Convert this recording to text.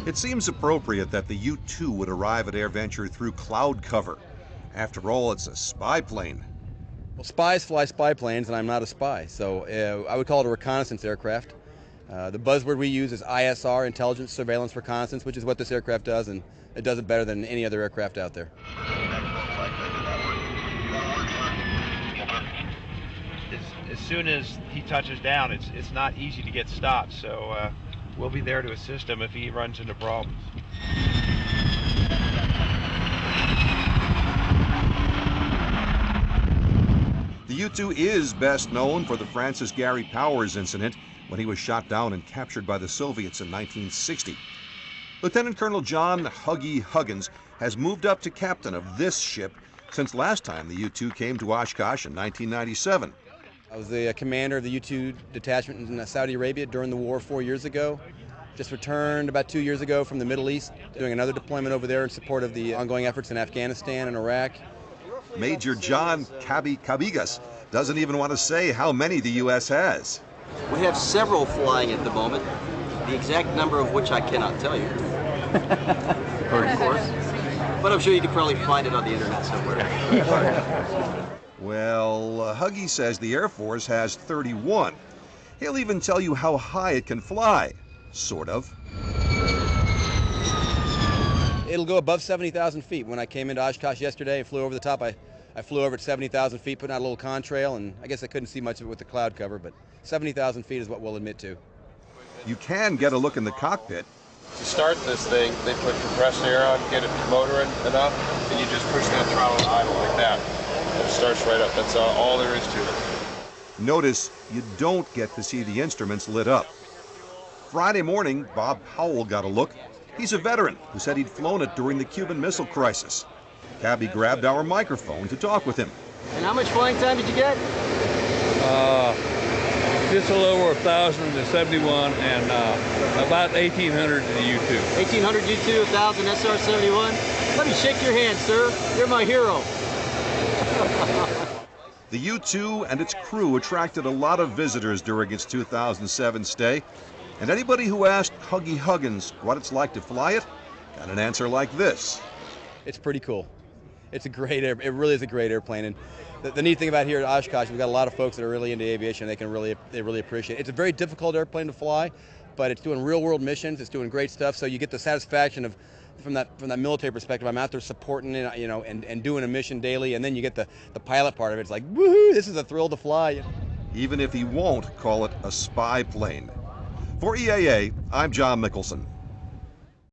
It seems appropriate that the U-2 would arrive at AirVenture through cloud cover. After all, it's a spy plane. Well, spies fly spy planes, and I'm not a spy, so I would call it a reconnaissance aircraft. The buzzword we use is ISR, Intelligence, Surveillance, Reconnaissance, which is what this aircraft does, and it does it better than any other aircraft out there. As soon as he touches down, it's not easy to get stopped, so we'll be there to assist him if he runs into problems. The U-2 is best known for the Francis Gary Powers incident when he was shot down and captured by the Soviets in 1960. Lieutenant Colonel John Huggy Huggins has moved up to captain of this ship since last time the U-2 came to Oshkosh in 1997. I was the commander of the U-2 detachment in Saudi Arabia during the war 4 years ago. Just returned about 2 years ago from the Middle East, doing another deployment over there in support of the ongoing efforts in Afghanistan and Iraq. Major John Cabigas doesn't even want to say how many the U.S. has. We have several flying at the moment, the exact number of which I cannot tell you. Of course. But I'm sure you could probably find it on the internet somewhere. Well, Huggy says the Air Force has 31. He'll even tell you how high it can fly, sort of. It'll go above 70,000 feet. When I came into Oshkosh yesterday and flew over the top, I flew over at 70,000 feet, putting out a little contrail, and I guess I couldn't see much of it with the cloud cover, but 70,000 feet is what we'll admit to. You can get a look in the cockpit. To start this thing, they put compressed air on, get it motoring enough, and you just push that throttle idle like that. It starts right up. That's all there is to it. Notice you don't get to see the instruments lit up. Friday morning, Bob Powell got a look. He's a veteran who said he'd flown it during the Cuban Missile Crisis. Cabby grabbed our microphone to talk with him. And how much flying time did you get? Just a little over 1,000 to 71 and about 1,800 to the U-2. 1,800 U-2, 1,000 SR-71. Let me shake your hand, sir. You're my hero. The U-2 and its crew attracted a lot of visitors during its 2007 stay. And anybody who asked Huggy Huggins what it's like to fly it got an answer like this. It's pretty cool. It's a great it really is a great airplane, and the neat thing about here at Oshkosh, we've got a lot of folks that are really into aviation. They really appreciate it. It's a very difficult airplane to fly, but it's doing real world missions. It's doing great stuff. So you get the satisfaction of from that military perspective. I'm out there supporting it, and doing a mission daily, and then you get the pilot part of it. It's like, woohoo! This is a thrill to fly. Even if he won't call it a spy plane. For EAA, I'm John Mickelson.